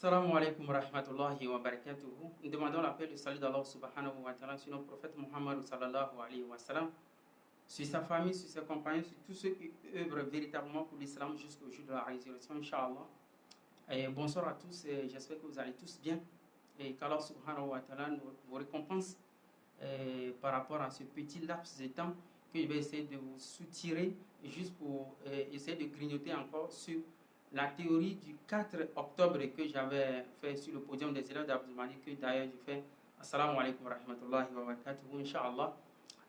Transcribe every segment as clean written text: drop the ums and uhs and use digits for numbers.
Assalamu alaikum wa rahmatullahi wa barakatuhu. Nous demandons la paix et le salut d'Allah subhanahu wa ta'ala sur notre prophète Muhammad sallallahu alayhi wa sallam, sur sa famille, sur ses compagnons, sur tous ceux qui œuvrent véritablement pour l'islam jusqu'au jour de la résurrection, Inch'Allah. Et bonsoir à tous, j'espère que vous allez tous bien et qu'Allah subhanahu wa ta'ala vous récompense par rapport à ce petit laps de temps que je vais essayer de vous soutirer juste pour essayer de grignoter encore sur la théorie du 4 octobre que j'avais fait sur le podium des élèves d'Abdul Malik, que d'ailleurs je fais Assalamu alaikum wa rahmatullahi wa barakatuhu, Inch'Allah.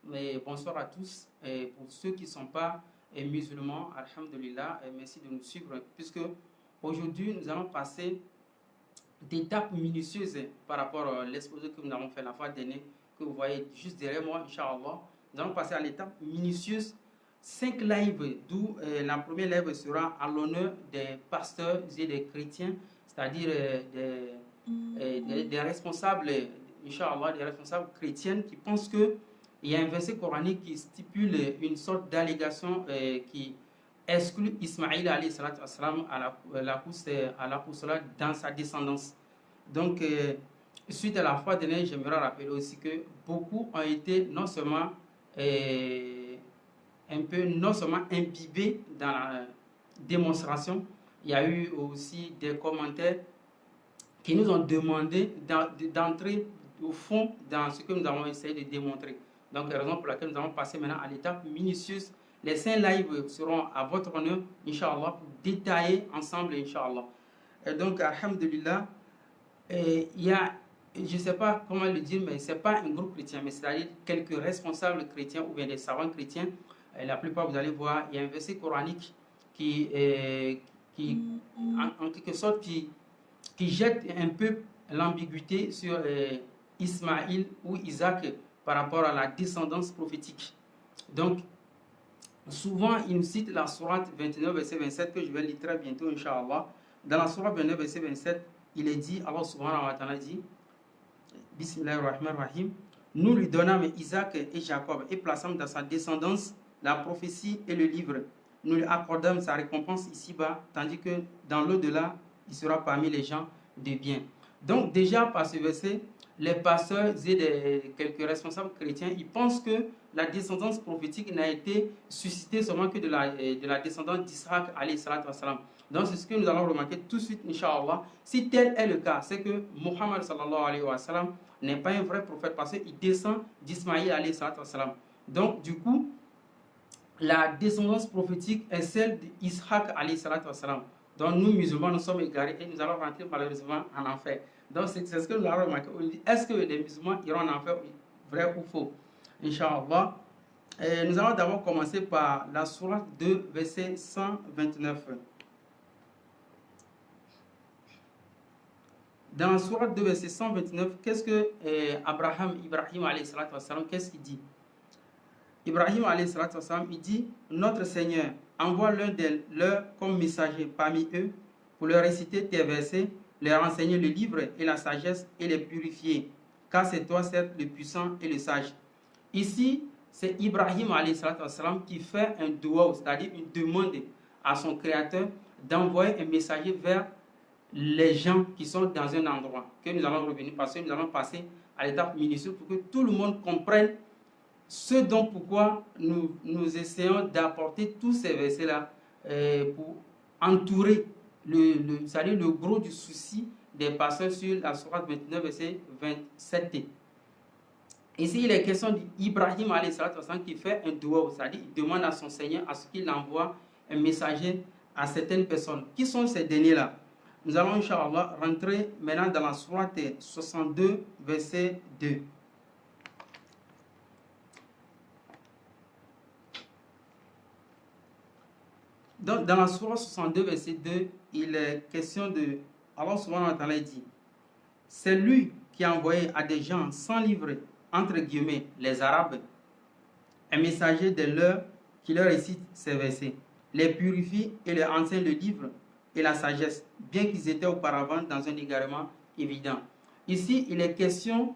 Mais bonsoir à tous. Et pour ceux qui ne sont pas musulmans, alhamdulillah, merci de nous suivre, puisque aujourd'hui nous allons passer d'étapes minutieuses par rapport à l'exposé que nous avons fait la fois dernière, que vous voyez juste derrière moi, Inch'Allah. Nous allons passer à l'étape minutieuse. 5 lives, d'où la première live sera à l'honneur des pasteurs et des chrétiens, c'est-à-dire des responsables, Inch'Allah, des responsables chrétiens qui pensent qu'il y a un verset coranique qui stipule une sorte d'allégation qui exclut Ismaïl alayhi salatu wassalam à la course dans sa descendance. Donc, suite à la fois dernière, j'aimerais rappeler aussi que beaucoup ont été non seulement imbibés dans la démonstration. Il y a eu aussi des commentaires qui nous ont demandé d'entrer au fond dans ce que nous avons essayé de démontrer. Donc, la raison pour laquelle nous allons passer maintenant à l'étape minutieuse. Les 5 lives seront à votre honneur, Inch'Allah, pour détailler ensemble, Inch'Allah. Et donc, alhamdulillah, il y a, je ne sais pas comment le dire, mais ce n'est pas un groupe chrétien, mais c'est-à-dire quelques responsables chrétiens ou bien des savants chrétiens. La plupart, vous allez voir, il y a un verset coranique qui en quelque sorte, qui jette un peu l'ambiguïté sur Ismaïl ou Isaac par rapport à la descendance prophétique. Donc, souvent, il nous cite la sourate 29, verset 27, que je vais lire très bientôt, Inch'Allah. Dans la sourate 29, verset 27, il est dit, Allah subhanahu wa ta'ala dit, Bismillahirrahmanirrahim, nous lui donnâmes Isaac et Jacob et plaçâmes dans sa descendance la prophétie et le livre. Nous lui accordâmes sa récompense ici-bas, tandis que dans l'au-delà, il sera parmi les gens de bien. Donc déjà, par ce verset, les pasteurs et quelques responsables chrétiens, ils pensent que la descendance prophétique n'a été suscitée seulement que de la descendance d'Isaac, alayhi salatu wassalam. Donc c'est ce que nous allons remarquer tout de suite, Inch'Allah. Si tel est le cas, c'est que Muhammad sallallahu alayhi wa sallam n'est pas un vrai prophète parce qu'il descend d'Ismaïl, alayhi salatu wassalam. Donc du coup, la descendance prophétique est celle d'Ishaq alayhi salatu wassalam. Donc nous musulmans, nous sommes égarés et nous allons rentrer malheureusement en enfer. Donc c'est ce que nous allons remarquer. Est-ce que les musulmans iront en enfer, vrai ou faux? Inch'Allah. Nous allons d'abord commencer par la sourate 2, verset 129. Dans la sourate 2, verset 129, qu'est-ce que Ibrahim alayhi salatu wassalam, qu'est-ce qu'il dit? Ibrahim alayhi salatu wassalam, il dit, notre Seigneur, envoie l'un de leurs comme messager parmi eux pour leur réciter tes versets, leur enseigner le livre et la sagesse et les purifier, car c'est toi certes le puissant et le sage. Ici, c'est Ibrahim alayhi salatu wassalam qui fait un dua, c'est-à-dire une demande à son Créateur d'envoyer un messager vers les gens qui sont dans un endroit, que nous allons revenir parce que nous allons passer à l'étape minutieuse pour que tout le monde comprenne ce dont pourquoi nous essayons d'apporter tous ces versets-là pour entourer le gros du souci des pasteurs sur la sourate 29, verset 27. Ici, il est question d'Ibrahim alayhi salatu wassalam qui fait un dua, c'est-à-dire il demande à son Seigneur à ce qu'il envoie un messager à certaines personnes. Qui sont ces derniers-là? Nous allons, Inch'Allah, rentrer maintenant dans la sourate 62, verset 2. Donc, dans la sourate 62, verset 2, il est question de... Allah subhanahu wa ta'ala dit, c'est lui qui a envoyé à des gens sans livre, entre guillemets, les Arabes, un messager de leur qui leur récite ces versets, les purifie et leur enseigne le livre et la sagesse, bien qu'ils étaient auparavant dans un égarement évident. Ici, il est question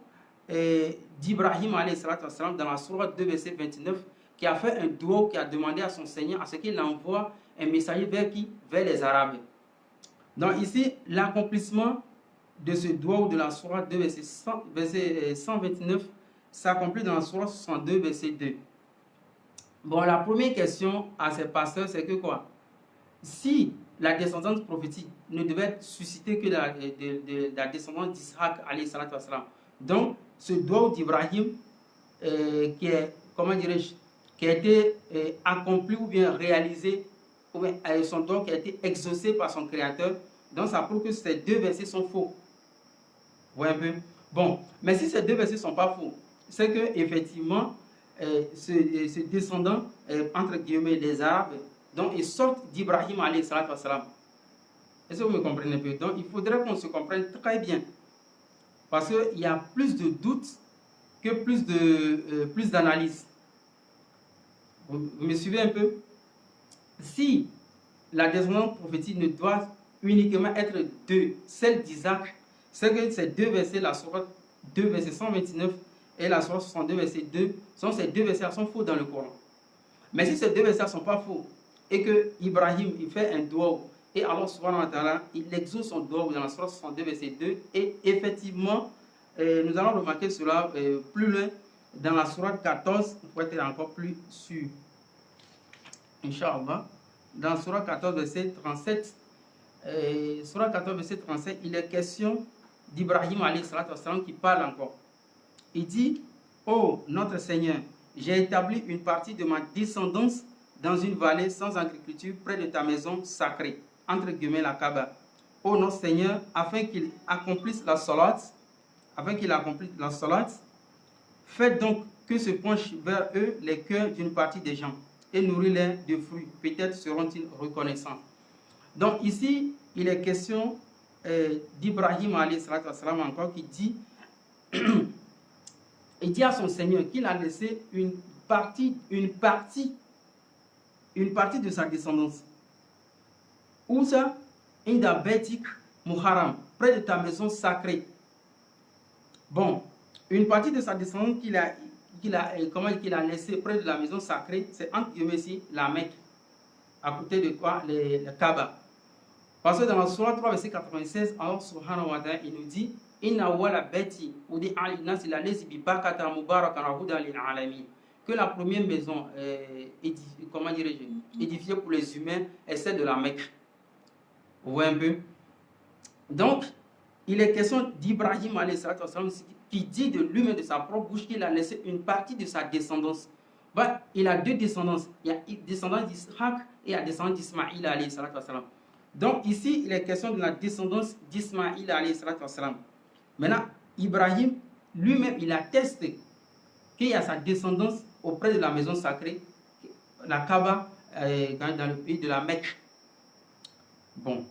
d'Ibrahim alayhi salatu wassalam dans la sourate 2, verset 29, qui a fait un dua, qui a demandé à son Seigneur à ce qu'il envoie un messager vers qui? Vers les Arabes. Donc ici, l'accomplissement de ce doigt de la sourate 2, verset 129, s'accomplit dans la sourate 62, verset 2. Bon, la première question à ces pasteurs, c'est que quoi? Si la descendance prophétique ne devait être suscitée que de la descendance d'Isaac, donc ce doigt d'Ibrahim qui est, comment dirais-je, qui a été accompli ou bien réalisé, ou bien son don qui a été exaucé par son créateur, donc ça prouve que ces deux versets sont faux. Vous voyez un peu? Bon, mais si ces deux versets ne sont pas faux, c'est que effectivement ce descendant, entre guillemets, des Arabes, donc ils sortent d'Ibrahim alayhi salatu wassalam. Est-ce que vous me comprenez un peu? Donc il faudrait qu'on se comprenne très bien, parce qu'il y a plus de doutes que plus d'analyse. Vous me suivez un peu? Si la descendance prophétique ne doit uniquement être de celle d'Isaac, c'est que ces deux versets, la sourate 2, verset 129 et la sourate 62, verset 2, ces deux versets sont faux dans le Coran. Mais si ces deux versets ne sont pas faux, et que Ibrahim il fait un doigt, et Allah subhanahu wa ta'ala, il exauce son doigt dans la sourate 62, verset 2, et effectivement, nous allons remarquer cela plus loin dans la sourate 14 pour être encore plus sûr. Inch'Allah, dans la sourate 14, verset 37, sourate 14, verset 37, il est question d'Ibrahim alayhi salatu wassalam qui parle encore. Il dit: oh notre Seigneur, j'ai établi une partie de ma descendance dans une vallée sans agriculture près de ta maison sacrée, entre guillemets la Kaaba. Oh notre Seigneur, afin qu'il accomplisse la salat, faites donc que se penchent vers eux les cœurs d'une partie des gens et nourris-les de fruits. Peut-être seront-ils reconnaissants. Donc ici, il est question d'Ibrahim alayhi salatu wassalam encore qui dit il dit à son Seigneur qu'il a laissé une partie de sa descendance. Où ça? Inda Baitik Muharram, près de ta maison sacrée. Bon, une partie de sa descendance qu'il a laissé près de la maison sacrée, c'est entre guillemets ici la Mecque, à côté de quoi? Le Kaaba. Parce que dans la Sourate 3, verset 96, Allah subhanahu wa ta'ala, il nous dit: Inna wala beti udi alinas la lezi bi bakata mubarakan huda lil alamin. Que la première maison édifiée pour les humains est celle de la Mecque. Vous voyez un peu? Donc, il est question d'Ibrahim alayhi salatu wassalam qui dit de lui-même, de sa propre bouche, qu'il a laissé une partie de sa descendance. Bah, il a deux descendances. Il y a descendance d'Isaac et la descendance d'Ismaïl alayhi salatu wassalam. Donc ici, il est question de la descendance d'Ismaïl alayhi salatu wassalam. Maintenant, Ibrahim lui-même, il atteste qu'il y a sa descendance auprès de la maison sacrée, la Kaaba, dans le pays de la Mecque. Bon,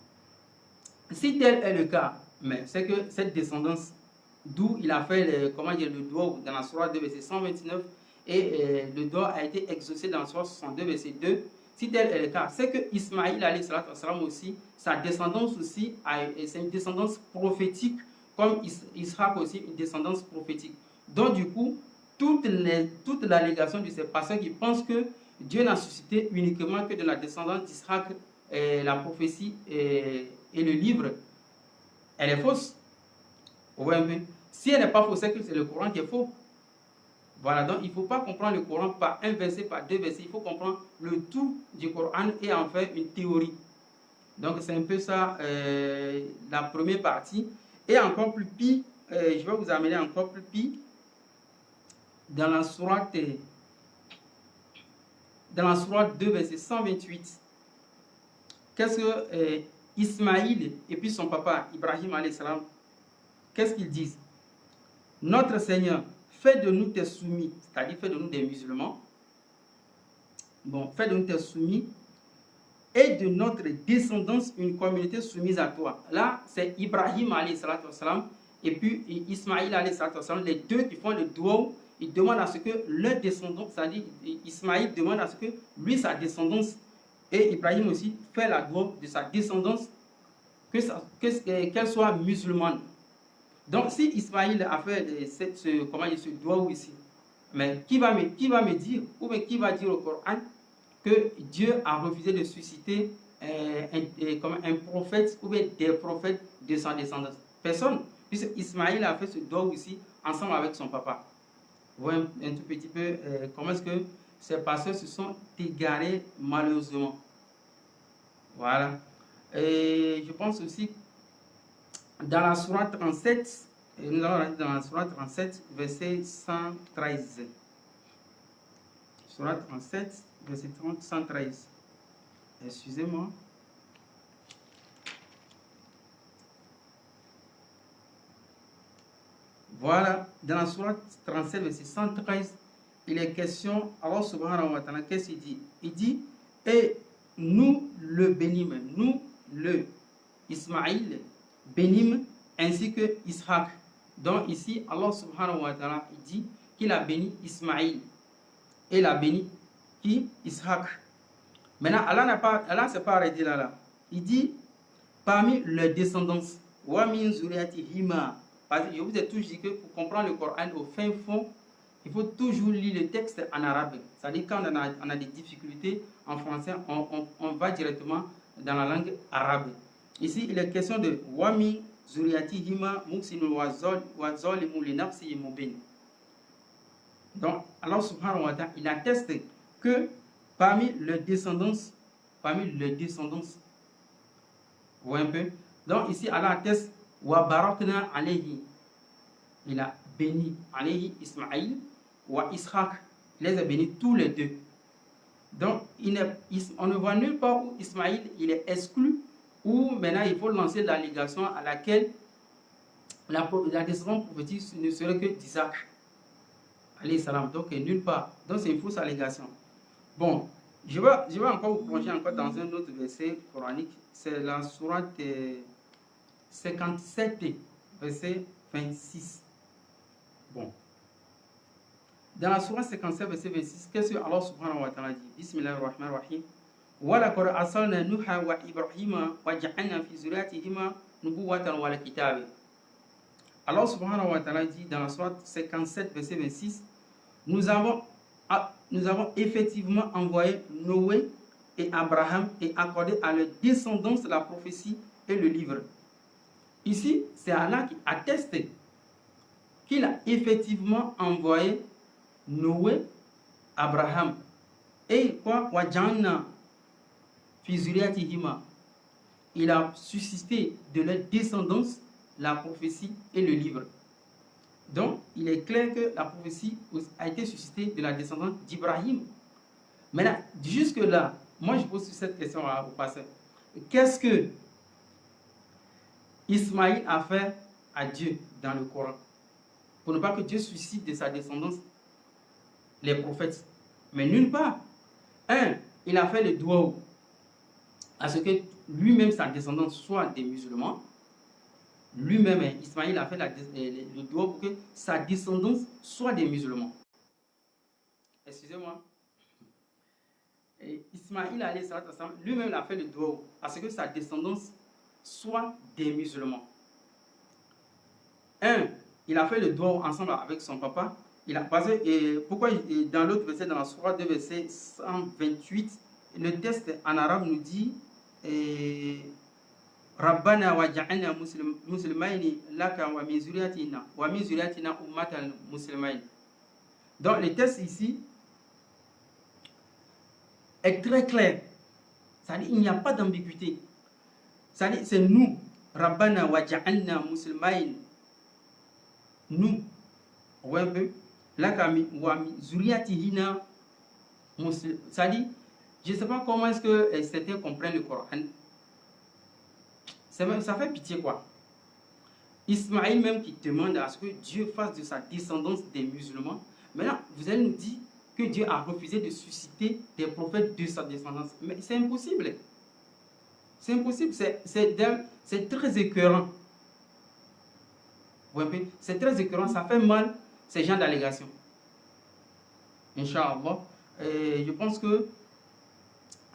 si tel est le cas, mais c'est que cette descendance, d'où il a fait le doigt dans la sourate 2, verset 129, et le doigt a été exaucé dans la sourate 62, verset 2. Si tel est le cas, c'est que Ismaïl alayhi salatu wassalam aussi, sa descendance aussi, c'est une descendance prophétique, comme Israël aussi, une descendance prophétique. Donc du coup, toute l'allégation de ces pasteurs qui pensent que Dieu n'a suscité uniquement que de la descendance d'Israël la prophétie et le livre, elle est fausse. Vous voyez un peu? Si elle n'est pas fausse, c'est que c'est le Coran qui est faux. Voilà, donc il ne faut pas comprendre le Coran par un verset, par deux versets. Il faut comprendre le tout du Coran et en faire une théorie. Donc c'est un peu ça, la première partie. Et encore plus pire, je vais vous amener encore plus pire dans la sourate 2, verset 128. Qu'est-ce que Ismaïl et puis son papa, Ibrahim alayhi salam, qu'est-ce qu'ils disent? Notre Seigneur, fais de nous tes soumis, c'est-à-dire fais de nous des musulmans. Bon, fais de nous tes soumis et de notre descendance une communauté soumise à toi. Là, c'est Ibrahim alayhi salatu wassalam et puis Ismaïl alayhi salatu wassalam, les deux qui font le doigt, ils demandent à ce que leur descendance, c'est-à-dire Ismaïl demande à ce que lui, sa descendance, et Ibrahim aussi, fait la doigt de sa descendance, qu'elle soit musulmane. Donc, si Ismaïl a fait ce doigt ici, mais qui va me dire, ou bien qui va dire au Coran que Dieu a refusé de susciter un prophète ou bien des prophètes de sa descendance? Personne. Puisque Ismaïl a fait ce doigt aussi ensemble avec son papa. Vous voyez un tout petit peu comment est-ce que ces pasteurs se sont égarés malheureusement. Voilà. Et je pense aussi dans la sourate 37, nous allons aller dans la sourate 37, verset 113. Sourate 37, verset 113. Excusez-moi. Voilà, dans la sourate 37, verset 113, il est question, Allah subhanahu wa ta'ala, qu'est-ce qu'il dit? Il dit, et nous le bénîmes, nous le Ismaïl bénîmes, ainsi que Ishaq. Donc ici, Allah subhanahu wa ta'ala, il dit qu'il a béni Ismaïl, et il a béni qui? Ishaq. Maintenant, Allah ne s'est pas arrêté là. Il dit, parmi leurs descendants, wa min zuriyatihima. Parce que je vous ai toujours dit que pour comprendre le Coran au fin fond, il faut toujours lire le texte en arabe. C'est-à-dire quand on a des difficultés en français, on va directement dans la langue arabe. Ici, il est question de Wami Zuriyatihima Muxinu wa Zolimu li nafsi mubin. Donc, Allah subhanahu wa ta'ala, il atteste que parmi leurs descendants, vous voyez un peu? Donc, ici, Allah atteste wa barakna alayhi. Il a béni alayhi Ismaïl wa Ishaq. Il les a bénis tous les deux. Donc, on ne voit nulle part où Ismaïl il est exclu, ou maintenant il faut lancer l'allégation à laquelle la descendance prophétique ne serait que d'Isaac. Alayhi salam. Donc, nulle part. Donc, c'est une fausse allégation. Bon, je vais encore vous plonger encore dans un autre verset coranique. C'est la sourate 57, verset 26. Bon. Dans la sourate 57, verset 26, qu'est-ce que Allah subhanahu wa ta'ala dit? Bismillahirrahmanirrahim. وَلَقَدْ أَرْسَلْنَا نُوحًا وَإِبْرَاهِيمَ وَجَعَلْنَا فِي ذُرِّيَّتِهِمَا نُبُوَّةً وَالْكِتَابَ. Allah subhanahu wa ta'ala dit dans la sourate 57, verset 26, nous avons effectivement envoyé Noé et Abraham et accordé à leur descendance la prophétie et le livre. Ici, c'est Allah qui atteste qu'il a effectivement envoyé Noé, Abraham et quoi? Wajanna fi zuriyatihima. Il a suscité de leur descendance la prophétie et le livre. Donc, il est clair que la prophétie a été suscitée de la descendance d'Ibrahim. Maintenant, jusque-là, moi je pose cette question au passé. Qu'est-ce que Ismaïl a fait à Dieu dans le Coran? Pour ne pas que Dieu suscite de sa descendance les prophètes. Mais nulle part. Il a fait le doigt à ce que lui-même, sa descendance, soit des musulmans. Lui-même, Ismaïl a fait le doigt pour que sa descendance soit des musulmans. Excusez-moi. Ismaïl lui-même a fait le doigt à ce que sa descendance soit des musulmans. Il a fait le doigt ensemble avec son papa. Il a passé, pourquoi dans l'autre verset, dans la sourate 2, verset 128, le texte en arabe nous dit Rabbana wa ja'alna muslimayni laka wa min zuriyatina ummatan muslimayn. Donc le texte ici est très clair. C'est-à-dire il n'y a pas d'ambiguïté. C'est-à-dire c'est nous, Rabbana wa ja'alna muslimayn. Nous, ouais un peu, laka wa min zuriyatihina muslim. C'est-à-dire, je ne sais pas comment est-ce que certains comprennent le Coran. Ça fait pitié quoi. Ismaïl même qui demande à ce que Dieu fasse de sa descendance des musulmans. Maintenant, vous allez nous dire que Dieu a refusé de susciter des prophètes de sa descendance. Mais c'est impossible. C'est impossible. C'est très écœurant. C'est très écœurant. Ça fait mal ces gens d'allégation. Inch'Allah. Je pense que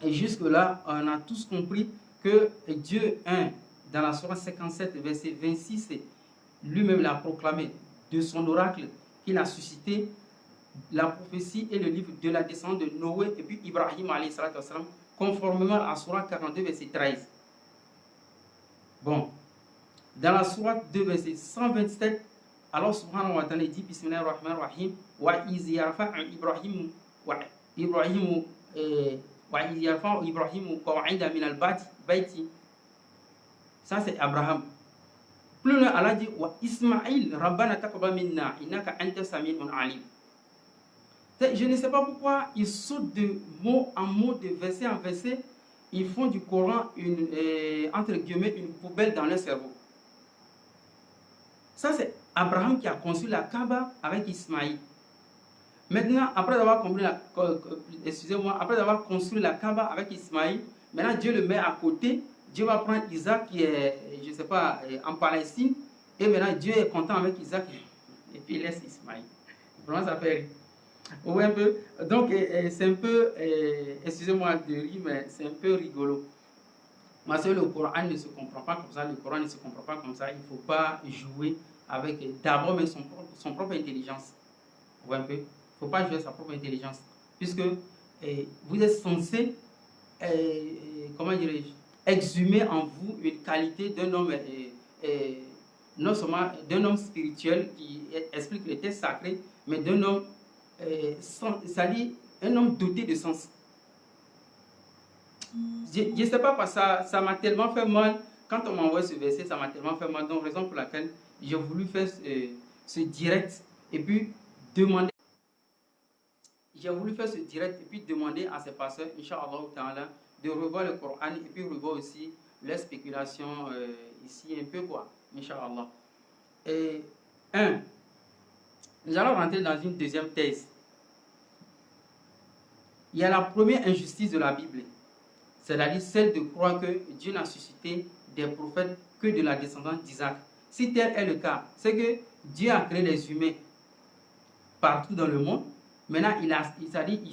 jusque-là, on a tous compris que Dieu, dans la sourate 57, verset 26, lui-même l'a proclamé de son oracle qu'il a suscité la prophétie et le livre de la descendance de Noé et puis Ibrahim, conformément à la sourate 42, verset 13. Bon, Dans la sourate 2, verset 127, Allah subhanahu wa ta'ala dit Bismillahirrahmanirrahim wa iz yarfa'u Ibrahim qaw'ida min al-bayti. Ça c'est Abraham. Plus loin, Allah dit wa Ismaïl rabbana taqabbal minna innaka anta sami'un alim. Je ne sais pas pourquoi ils sautent de mot en mot, de verset en verset. Ils font du Coran entre guillemets une poubelle dans leur cerveau. Ça c'est Abraham qui a construit la Kaaba avec Ismaïl. Maintenant, après avoir construit la Kaaba avec Ismaïl, maintenant Dieu le met à côté. Dieu va prendre Isaac qui est, je ne sais pas, en Palestine. Et maintenant Dieu est content avec Isaac. Et puis il laisse Ismaïl. Vraiment ça fait rire. Oui, un peu. Donc c'est un peu, excusez-moi de rire, mais c'est un peu rigolo. Parce que le Coran ne se comprend pas comme ça. Le Coran ne se comprend pas comme ça. Il ne faut pas jouer avec d'abord même son propre intelligence. Vous voyez un peu? Il ne faut pas jouer sa propre intelligence. Puisque vous êtes censé, comment dirais-je, exhumer en vous une qualité d'un homme, non seulement d'un homme spirituel qui explique les textes sacrés, mais d'un homme, c'est-à-dire un homme doté de sens. Je ne sais pas, parce que ça m'a tellement fait mal. Quand on m'a envoyé ce verset, ça m'a tellement fait mal. Donc, raison pour laquelle j'ai voulu faire ce direct et puis demander. J'ai voulu faire ce direct et puis demander à ces pasteurs, Inch'Allah, de revoir le Coran et puis revoir aussi les spéculations ici un peu, quoi. Inch'Allah. Et nous allons rentrer dans une deuxième thèse. Il y a la première injustice de la Bible. C'est-à-dire celle de croire que Dieu n'a suscité des prophètes que de la descendance d'Isaac. Si tel est le cas, c'est que Dieu a créé les humains partout dans le monde. Maintenant, il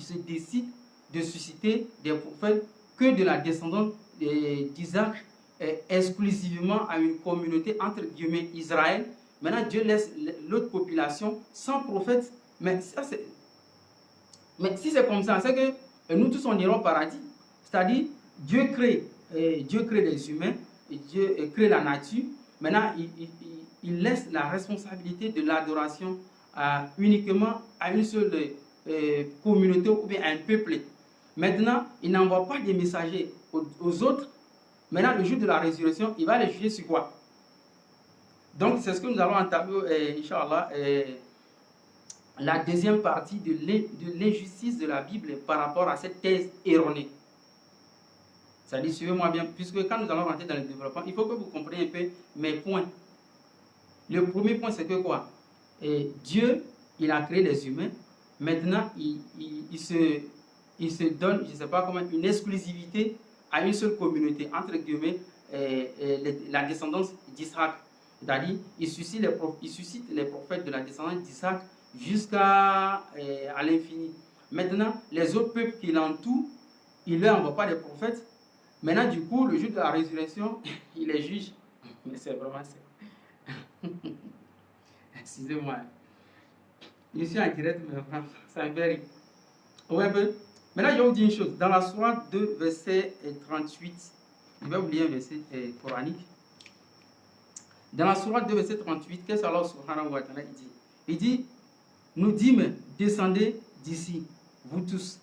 se décide de susciter des prophètes que de la descendance d'Isaac, exclusivement à une communauté, entre guillemets, Israël. Maintenant, Dieu laisse l'autre population sans prophète. Mais si c'est comme ça, c'est que nous tous on ira au paradis. C'est-à-dire, Dieu crée les humains, et Dieu crée la nature. Maintenant, il laisse la responsabilité de l'adoration uniquement à une seule communauté ou bien à un peuple. Maintenant, il n'envoie pas des messagers aux autres. Maintenant, le jour de la résurrection, il va les juger sur quoi? Donc, c'est ce que nous allons entamer, Inch'Allah, la deuxième partie de l'injustice de la Bible par rapport à cette thèse erronée. C'est-à-dire, suivez-moi bien, puisque quand nous allons rentrer dans le développement, il faut que vous compreniez un peu mes points. Le premier point, c'est que quoi? Dieu, il a créé les humains. Maintenant, il se donne, je ne sais pas comment, une exclusivité à une seule communauté, entre guillemets, la descendance d'Isaac. C'est-à-dire, il suscite les prophètes de la descendance d'Isaac jusqu'à l'infini. Maintenant, les autres peuples qui l'entourent, il ne leur envoie pas des prophètes. Maintenant, du coup, le jour de la résurrection, il les juge. Mais c'est vraiment ça. Excusez-moi. Je suis en direct, mais c'est un very. Ouais, maintenant, je vais vous dire une chose. Dans la sourate 2, verset 38, je vais oublier un verset coranique. Dans la sourate 2, verset 38, qu'est-ce qu'Allah subhanahu wa ta'ala dit? Il dit, nous dîmes, descendez d'ici, vous tous.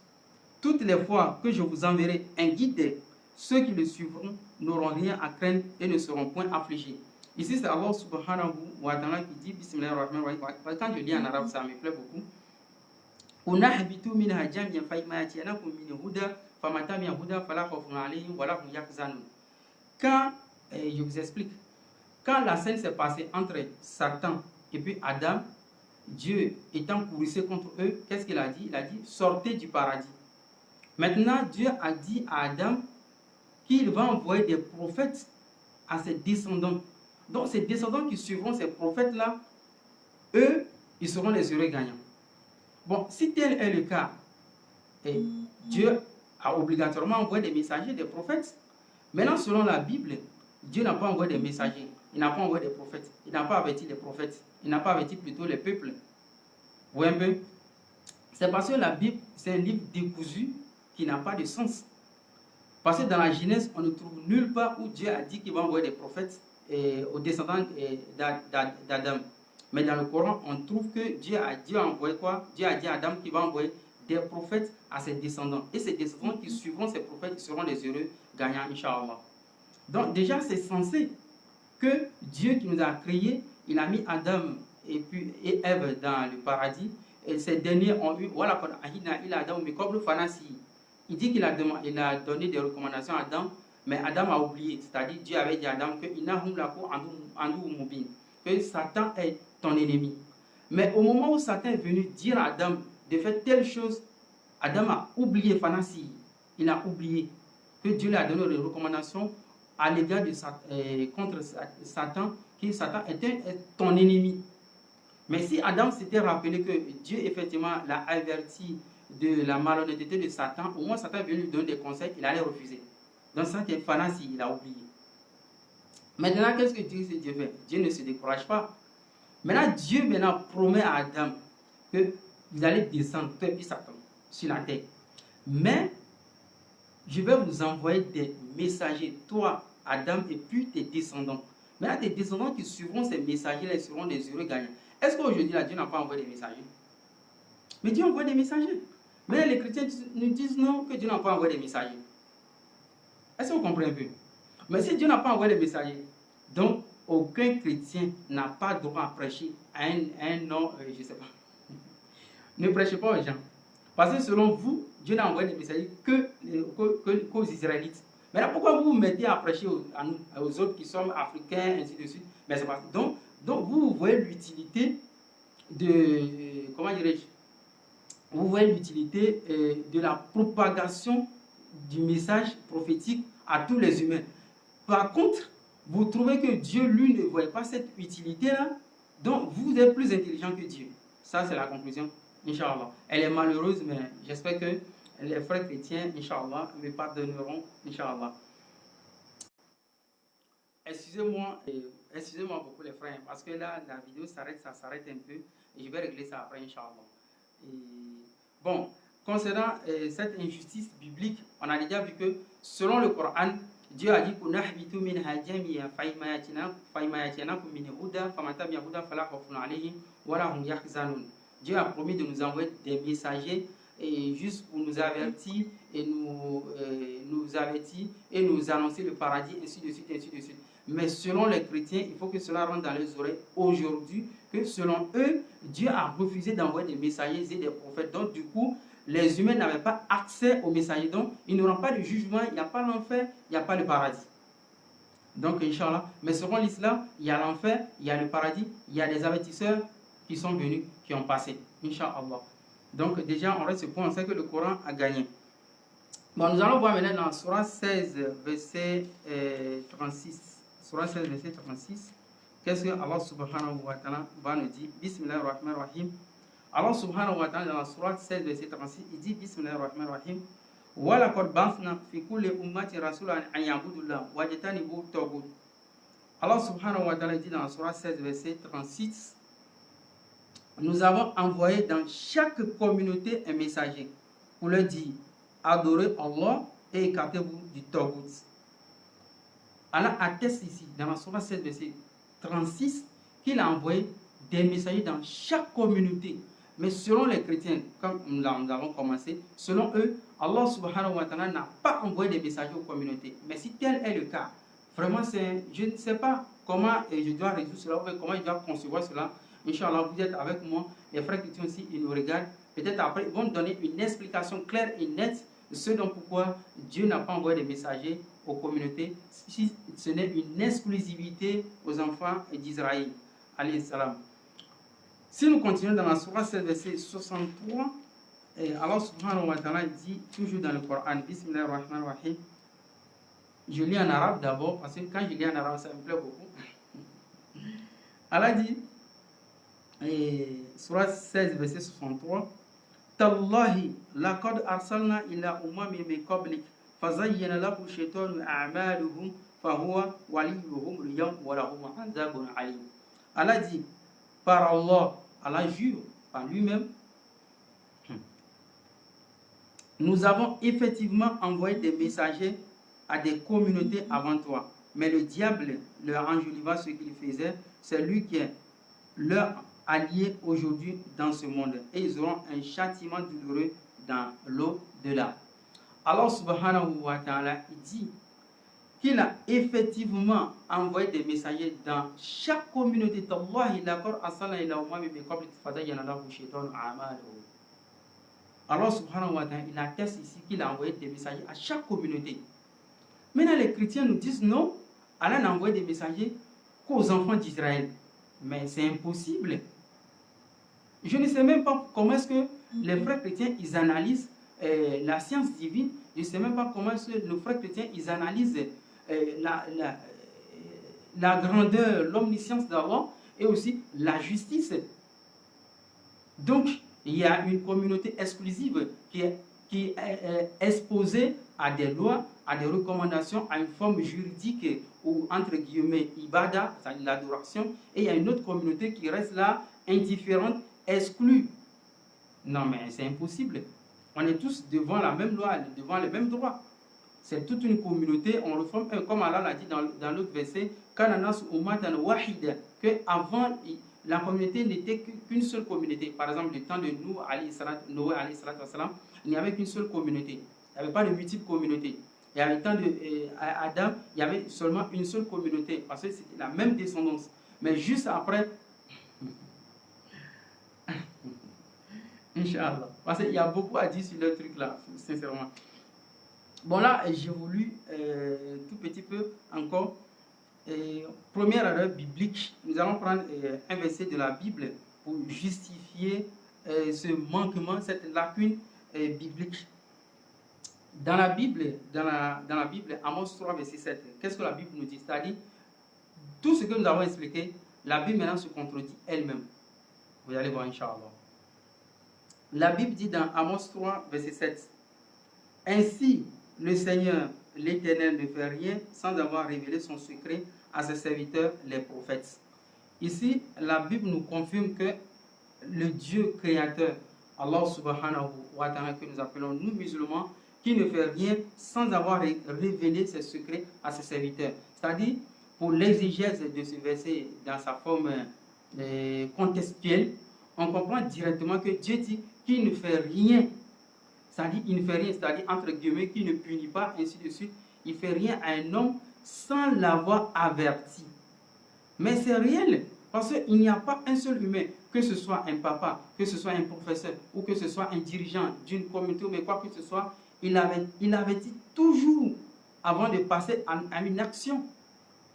Toutes les fois que je vous enverrai un guide, ceux qui le suivront n'auront rien à craindre et ne seront point affligés. Ici, c'est Allah subhanahu wa ta'ala qui dit, Bismillahirrahmanirrahim. Quand je lis en arabe, ça me plaît beaucoup. Quand, je vous explique, quand la scène s'est passée entre Satan et puis Adam, Dieu étant courroucé contre eux, qu'est-ce qu'il a dit? Il a dit, sortez du paradis. Maintenant, Dieu a dit à Adam qu'il va envoyer des prophètes à ses descendants. Donc, ces descendants qui suivront ces prophètes-là, eux, ils seront les heureux gagnants. Bon, si tel est le cas, Dieu a obligatoirement envoyé des messagers, des prophètes. Maintenant, selon la Bible, Dieu n'a pas envoyé des messagers, il n'a pas envoyé des prophètes, il n'a pas averti les prophètes, il n'a pas averti plutôt les peuples. Vous voyez un peu? C'est parce que la Bible, c'est un livre décousu qui n'a pas de sens. Parce que dans la Genèse, on ne trouve nulle part où Dieu a dit qu'il va envoyer des prophètes aux descendants d'Adam. Mais dans le Coran, on trouve que Dieu a envoyé quoi? Dieu a dit à Adam qu'il va envoyer des prophètes à ses descendants. Et ces descendants qui suivront ces prophètes seront les heureux gagnants, Inch'Allah. Donc déjà, c'est censé que Dieu qui nous a créés, il a mis Adam et Ève dans le paradis. Et ces derniers ont eu, voilà, il dit qu'il a donné des recommandations à Adam, mais Adam a oublié. C'est-à-dire, Dieu avait dit à Adam que Satan est ton ennemi. Mais au moment où Satan est venu dire à Adam de faire telle chose, Adam a oublié Fanasi. Il a oublié que Dieu lui a donné des recommandations à l'égard de contre Satan, que Satan est ton ennemi. Mais si Adam s'était rappelé que Dieu effectivement l'a averti de la malhonnêteté de Satan, au moins Satan est venu lui donner des conseils, il allait refuser. Donc ça c'est Fanasi, il a oublié. Maintenant, qu'est-ce que Dieu fait? Dieu ne se décourage pas. Maintenant, Dieu promet à Adam que vous allez descendre, toi et puis Satan, sur la terre. Mais je vais vous envoyer des messagers, toi, Adam, et puis tes descendants. Maintenant, tes descendants qui suivront ces messagers, ils seront des heureux gagnants. Est-ce qu'aujourd'hui, Dieu n'a pas envoyé des messagers? Mais Dieu envoie des messagers. Mais les chrétiens nous disent non, que Dieu n'a pas envoyé des messagers. Est-ce que vous comprenez un peu? Mais si Dieu n'a pas envoyé des messagers, donc aucun chrétien n'a pas droit à prêcher à un nom, je ne sais pas. Ne prêchez pas aux gens. Parce que selon vous, Dieu n'a envoyé des messagers qu'aux Israélites. Maintenant, pourquoi vous vous mettez à prêcher aux autres qui sont africains, ainsi de suite? Mais c'est pas. Donc vous voyez l'utilité de, comment dirais-je, vous voyez l'utilité de la propagation du message prophétique à tous les humains. Par contre, vous trouvez que Dieu, lui, ne voit pas cette utilité-là, donc vous êtes plus intelligent que Dieu. Ça, c'est la conclusion, Inch'Allah. Elle est malheureuse, mais j'espère que les frères chrétiens, Inch'Allah, me pardonneront, Inch'Allah. Excusez-moi beaucoup les frères, parce que là, la vidéo s'arrête, ça s'arrête un peu, et je vais régler ça après, Inch'Allah. Bon, concernant cette injustice biblique, on a déjà vu que, selon le Coran, Dieu a dit Dieu a promis de nous envoyer des messagers et juste pour nous avertir et nous avertir et nous annoncer le paradis, ainsi de suite, ainsi de suite. Mais selon les chrétiens, il faut que cela rentre dans les oreilles aujourd'hui, que selon eux, Dieu a refusé d'envoyer des messagers et des prophètes. Donc du coup, les humains n'avaient pas accès aux messagers. Donc ils n'auront pas de jugement, il n'y a pas l'enfer, il n'y a pas le paradis. Donc Inch'Allah, mais selon l'islam, il y a l'enfer, il y a le paradis, il y a des avertisseurs qui sont venus, qui ont passé. Inch'Allah. Donc déjà, on reste ce point, on sait que le Coran a gagné. Bon, nous allons voir maintenant dans Surah 16, verset 36. Surah 16, verset 36. Qu'est-ce que Allah subhanahu wa ta'ala va nous dire? Bismillahirrahmanirrahim. Allah subhanahu wa ta'ala dans la Surah 16, verset 36, il dit Bismillahirrahmanirrahim. وَلَقَدْ بَعَثْنَا فِي كُلِّ أُمَّةٍ رَسُولًا أَنْ يَعْبُدُوا اللَّهَ وَيَجْتَنِبُوا الطَّاغُوتَ. Allah subhanahu wa ta'ala dit dans la Surah 16, verset 36, nous avons envoyé dans chaque communauté un messager pour leur dire adorez Allah et écartez-vous du Taghut. Allah atteste ici dans la Surah 16, verset 36 qu'il a envoyé des messagers dans chaque communauté. Mais selon les chrétiens, comme nous avons commencé, selon eux, Allah subhanahu wa ta'ala n'a pas envoyé des messagers aux communautés. Mais si tel est le cas, vraiment, je ne sais pas comment je dois résoudre cela, comment je dois concevoir cela. Inch'Allah, vous êtes avec moi, les frères chrétiens aussi, ils nous regardent. Peut-être après, ils vont nous donner une explication claire et nette de ce dont pourquoi Dieu n'a pas envoyé des messagers aux communautés, si ce n'est une exclusivité aux enfants d'Israël. Alayhi salam. Si nous continuons dans la Surah 7, verset 63, Allah subhanahu wa ta'ala dit, toujours dans le Coran, Bismillahirrahmanirrahim. Je lis en arabe d'abord, parce que quand je lis en arabe, ça me plaît beaucoup. Allah dit, Surah 16, verset 63, Tallahi, laqad arsalna ila umami min qablik, fazayyana lahu shaytanu a'maluhum, fahuwa waliyuhum liyawm wa lahum azabun alim. Allah dit, par Allah, Allah jure par lui-même, nous avons effectivement envoyé des messagers à des communautés avant toi. mais le diable leur enjoliva ce qu'il faisait. C'est lui qui est leur allié aujourd'hui dans ce monde. Et ils auront un châtiment douloureux dans l'au-delà. Allah subhanahu wa ta'ala dit qu'il a effectivement envoyé des messagers dans chaque communauté. Allah subhanahu wa ta'ala, il atteste ici qu'il a envoyé des messagers à chaque communauté. Maintenant, les chrétiens nous disent non, Allah n'a envoyé des messagers qu'aux enfants d'Israël. Mais c'est impossible. Je ne sais même pas comment est-ce que les frères chrétiens, ils analysent la science divine. Je ne sais même pas comment est-ce que nos frères chrétiens, ils analysent la grandeur, l'omniscience d'Allah et aussi la justice. Donc, il y a une communauté exclusive qui est exposée à des lois, à des recommandations, à une forme juridique ou entre guillemets ibada, c'est-à-dire l'adoration, et il y a une autre communauté qui reste là, indifférente, exclue. Non mais c'est impossible. On est tous devant la même loi, devant les mêmes droits. C'est toute une communauté, on le forme, comme Allah l'a dit dans l'autre verset, que avant la communauté n'était qu'une seule communauté. Par exemple, le temps de Noé, il n'y avait qu'une seule communauté. Il n'y avait pas de multiples communautés. Et à le temps d'Adam, il y avait seulement une seule communauté, parce que c'était la même descendance. Mais juste après, Inch'Allah. Parce qu'il y a beaucoup à dire sur le truc là, sincèrement. Bon là, j'ai voulu tout petit peu encore. Première erreur biblique. Nous allons prendre un verset de la Bible pour justifier ce manquement, cette lacune biblique. Dans la Bible, Amos 3, verset 7, qu'est-ce que la Bible nous dit? C'est-à-dire, tout ce que nous avons expliqué, la Bible maintenant se contredit elle-même. Vous allez voir, Inch'Allah. La Bible dit dans Amos 3, verset 7, « Ainsi, le Seigneur, l'Éternel, ne fait rien sans avoir révélé son secret à ses serviteurs, les prophètes. » Ici, la Bible nous confirme que le Dieu créateur, Allah subhanahu wa ta'ala, que nous appelons nous musulmans, qui ne fait rien sans avoir révélé ses secrets à ses serviteurs. C'est-à-dire, pour l'exégèse de ce verset dans sa forme contextuelle, on comprend directement que Dieu dit qu'il ne fait rien. C'est-à-dire, il ne fait rien, c'est-à-dire, entre guillemets, qu'il ne punit pas, ainsi de suite. Il ne fait rien à un homme sans l'avoir averti. Mais c'est réel, parce qu'il n'y a pas un seul humain, que ce soit un papa, que ce soit un professeur, ou que ce soit un dirigeant d'une communauté, mais quoi que ce soit, il avait dit toujours avant de passer à une action.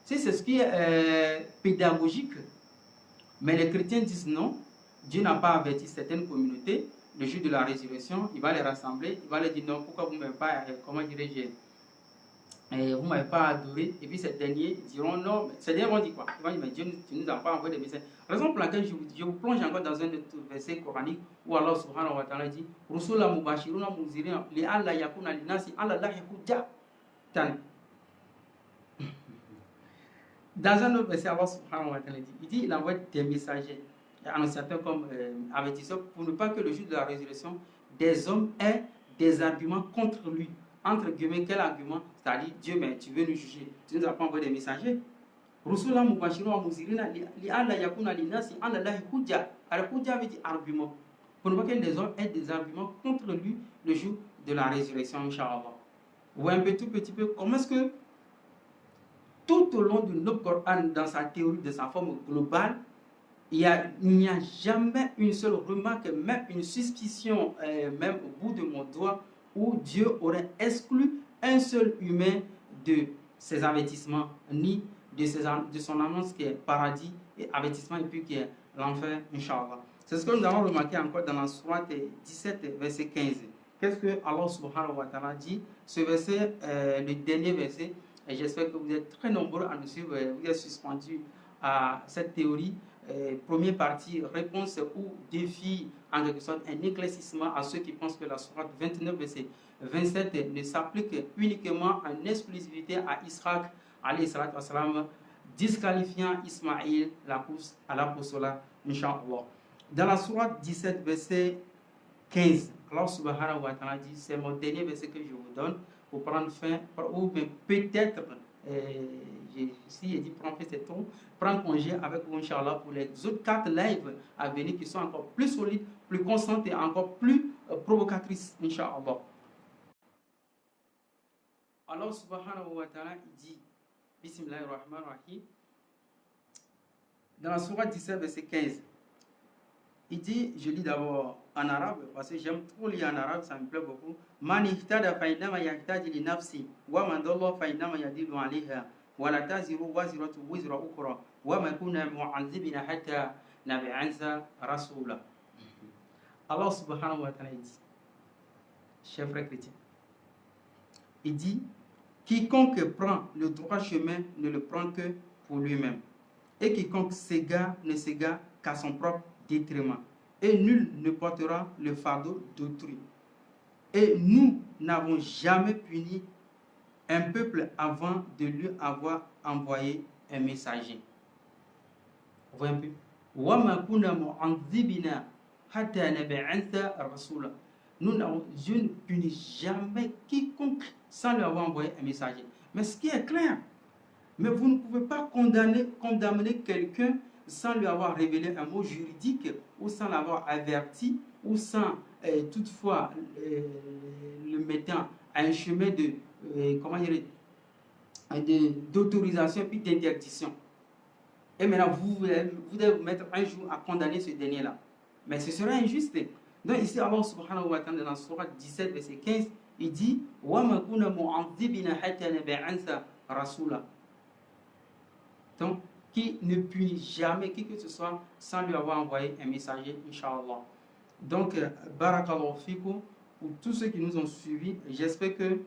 C'est ce qui est pédagogique. Mais les chrétiens disent non, Dieu n'a pas averti certaines communautés. Le jour de la résurrection, il va les rassembler, il va leur dire non, pourquoi vous ne m'avez pas, comment dirais-je, vous ne m'avez pas adoré. Et puis ces derniers diront non, ces derniers vont dire quoi? Ils vont dire mais Dieu ne nous a pas envoyé des messages. Raison pour laquelle je vous plonge encore dans un autre verset coranique où Allah subhanahu wa ta'ala dit Rusula mubashiruna muzirina li alla yakuna linasi alla la hujja tan. Dans un autre verset, Allah subhanahu wa ta'ala dit il envoie des messagers annonciateurs comme avertisseurs pour ne pas que le jour de la résurrection des hommes aient des arguments contre lui. Entre guillemets, quel argument? C'est-à-dire, Dieu, mais tu veux nous juger. Tu nous as pas envoyé des messagers. Rusula mubashiruna muzirina li alla yakuna linasi alla la hujja. Alors, hujja veut dire argument. Pour ne pas que les hommes aient des arguments contre lui le jour de la résurrection, Inch'Allah. Vous voyez un peu, tout petit peu, comment est-ce que tout au long de notre Coran, dans sa théorie, de sa forme globale, il n'y a jamais une seule remarque, même une suspicion, même au bout de mon doigt, où Dieu aurait exclu un seul humain de ses avertissements, ni de son annonce qui est paradis et avertissement, et puis qui est l'enfer, Inch'Allah. C'est ce que nous avons remarqué encore dans la sourate 17, verset 15. Qu'est-ce que Allah subhanahu wa ta'ala dit? Ce verset, le dernier verset, et j'espère que vous êtes très nombreux à nous suivre, vous êtes suspendus à cette théorie. Première partie, réponse ou défi, en quelque sorte, un éclaircissement à ceux qui pensent que la sourate 29, verset 27 ne s'applique uniquement en exclusivité à Israq, alayhi salatu wassalam, disqualifiant Ismaïl, la course à l'apostolat, Inch'Allah. Dans la sourate 17, verset 15, Allah subhanahu wa ta'ala dit, c'est mon dernier verset que je vous donne pour prendre fin, ou peut-être, si il dit prends fait c'est trop, prends congé avec vous, Inch'Allah, pour les autres 4 lives à venir qui sont encore plus solides, plus constantes et encore plus provocatrices, Inch'Allah. Allah subhanahu wa ta'ala, il dit, Bismillahirrahmanirrahim, dans la sourate 17, verset 15, il dit, je lis d'abord en arabe, parce que j'aime trop lire en arabe, ça me plaît beaucoup. Man ihtada fa innama yahtadi li nafsi, wa man dalla fa innama yadillu alayha, wa la taziru waziratu wizra ukhra, wa ma kunna mu'adhibina hatta nab'atha rasula. Allah subhanahu wa ta'ala dit, chers frères chrétiens, il dit, quiconque prend le droit chemin ne le prend que pour lui-même, et quiconque s'égare ne s'égare qu'à son propre détriment, et nul ne portera le fardeau d'autrui. Et nous n'avons jamais puni un peuple avant de lui avoir envoyé un messager. Vous voyez un peu? Je ne punis jamais quiconque sans lui avoir envoyé un messager. Mais ce qui est clair, mais vous ne pouvez pas condamner quelqu'un sans lui avoir révélé un mot juridique ou sans l'avoir averti ou sans toutefois le mettant à un chemin d'autorisation puis d'interdiction. Et maintenant, vous devez vous mettre un jour à condamner ce dernier-là. Mais ce serait injuste. Donc ici, Allah subhanahu wa ta'ala, dans la sourate 17, verset 15, il dit « وَمَا كُنَا مُعَذِّبِينَ حَتَّى نَبْعَثَ رَسُولًا » Donc, qui ne punit jamais qui que ce soit sans lui avoir envoyé un messager, Inch'Allah. Donc, barakallahu fikum, pour tous ceux qui nous ont suivis, j'espère que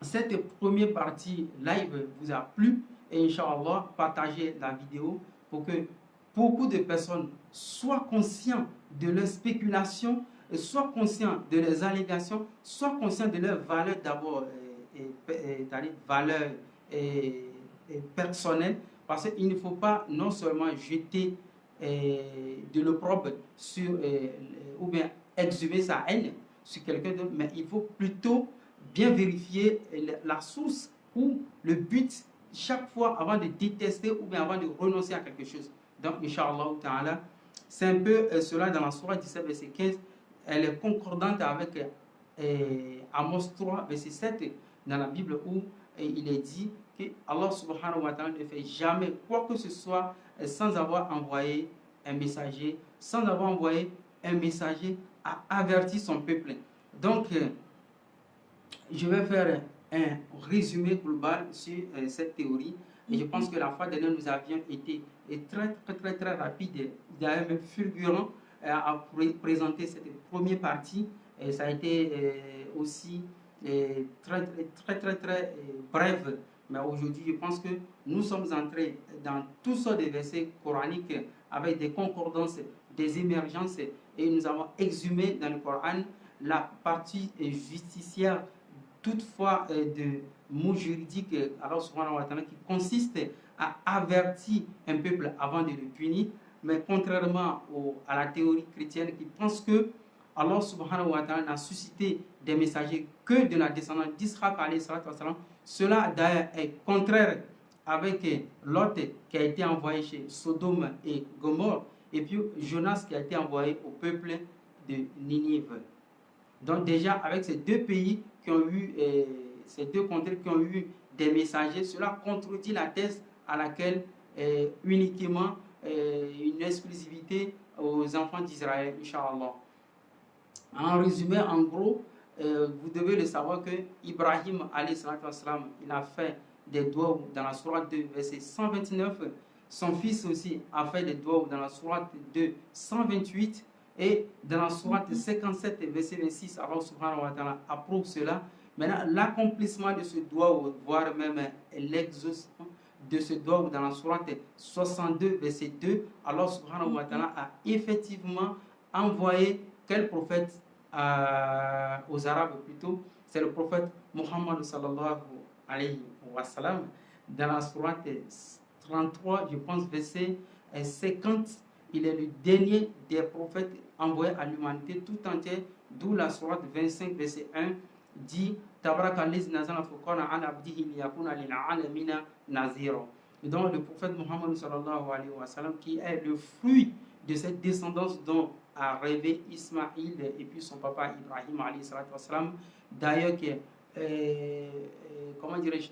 cette première partie live vous a plu et Inch'Allah, partagez la vidéo pour que beaucoup de personnes soient conscients de leurs spéculations, soient conscients de leurs allégations, soient conscients de leurs valeurs d'abord, valeurs personnelles, parce qu'il ne faut pas non seulement jeter de l'opprobre sur ou bien exhumer sa haine sur quelqu'un d'autre, mais il faut plutôt bien vérifier la source ou le but chaque fois avant de détester ou bien avant de renoncer à quelque chose. Donc, Inch'Allah ta'ala, c'est un peu cela dans la sourate 17, verset 15. Elle est concordante avec Amos 3, verset 7 dans la Bible où il est dit que Allah subhanahu wa ta'ala ne fait jamais quoi que ce soit sans avoir envoyé un messager, sans avoir envoyé un messager à avertir son peuple. Donc, je vais faire un résumé global sur cette théorie. Et je pense que la fois dernière, nous avions été très rapide, d'ailleurs même fulgurant à présenter cette première partie. Et ça a été aussi très bref. Mais aujourd'hui, je pense que nous sommes entrés dans toutes sortes de versets coraniques avec des concordances, des émergences, et nous avons exhumé dans le Coran la partie justicière, toutefois de mots juridiques, alors subhanahu wa ta'ala, qui consiste à avertir un peuple avant de le punir. Mais contrairement à la théorie chrétienne qui pense que Allah subhanahu wa ta'ala n'a suscité des messagers que de la descendance d'Israël, cela d'ailleurs est contraire avec Lot qui a été envoyé chez Sodome et Gomorrhe, et puis Jonas qui a été envoyé au peuple de Ninive. Donc déjà avec ces deux pays qui ont eu, ces deux contrées qui ont eu des messagers, cela contredit la thèse à laquelle uniquement une exclusivité aux enfants d'Israël, Inch'Allah. En résumé, en gros, vous devez le savoir que Ibrahim, il a fait des doigts dans la sourate 2, verset 129. Son fils aussi a fait des doigts dans la sourate 2, 128. Et dans la sourate 57, verset 26, Allah subhanahu wa ta'ala approuve cela. Maintenant, l'accomplissement de ce doigt, voire même l'exaucement de ce doigt dans la sourate 62, verset 2, Allah subhanahu wa ta'ala a effectivement envoyé quel prophète aux Arabes plutôt, c'est le prophète Muhammad sallallahu alayhi wa sallam. Dans la sourate 33, je pense, verset 50, il est le dernier des prophètes envoyés à l'humanité tout entière, d'où la sourate 25, verset 1, dit Tabarakallah nazala furqana an abdihi liyakuna lil alamina nazira. Donc le prophète Mohammed sallallahu alayhi wa sallam, qui est le fruit de cette descendance dont a rêvé Ismaïl et puis son papa Ibrahim alayhi salatu wa salam. D'ailleurs, comment dirais-je,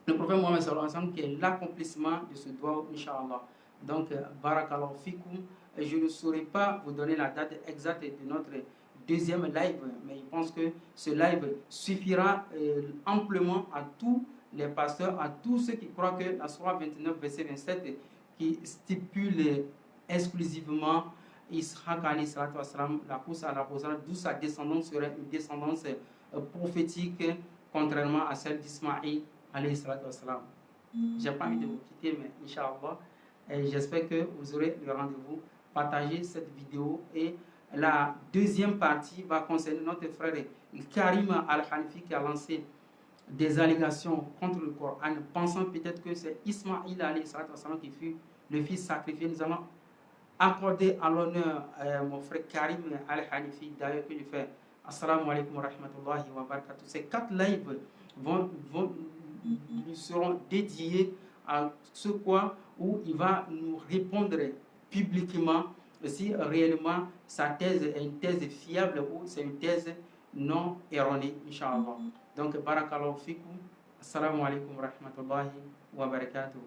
le prophète Mohammed sallallahu alayhi wa sallam, qui est l'accomplissement de ce doigt, Inch'Allah. Donc, barakallahu fikum. Je ne saurais pas vous donner la date exacte de notre deuxième live, mais je pense que ce live suffira amplement à tous les pasteurs, à tous ceux qui croient que la sourate 29, verset 27, qui stipule exclusivement Ishaq alayhi salatu wa salam, la pousse à la posade, d'où sa descendance serait une descendance prophétique, contrairement à celle d'Ismaïl alayhi salatu wa salam. J'ai pas envie de vous quitter, mais Inch'Allah, j'espère que vous aurez le rendez-vous. Partagez cette vidéo, et la deuxième partie va concerner notre frère Karim Al-Hanifi, qui a lancé des allégations contre le Coran, pensant peut-être que c'est Ismaïl alayhi salatu wa salam qui fut le fils sacrifié. Nous allons accorder à l'honneur mon frère Karim Al-Hanifi, d'ailleurs que je fais assalamu alaikum wa rahmatullahi wa barakatuh. Ces 4 lives lui seront dédiés à ce quoi où il va nous répondre publiquement si réellement sa thèse est une thèse fiable ou c'est une thèse non erronée, Inch'Allah. Donc, barakallahu fikum, assalamu alaikum wa rahmatullahi wa barakatuh.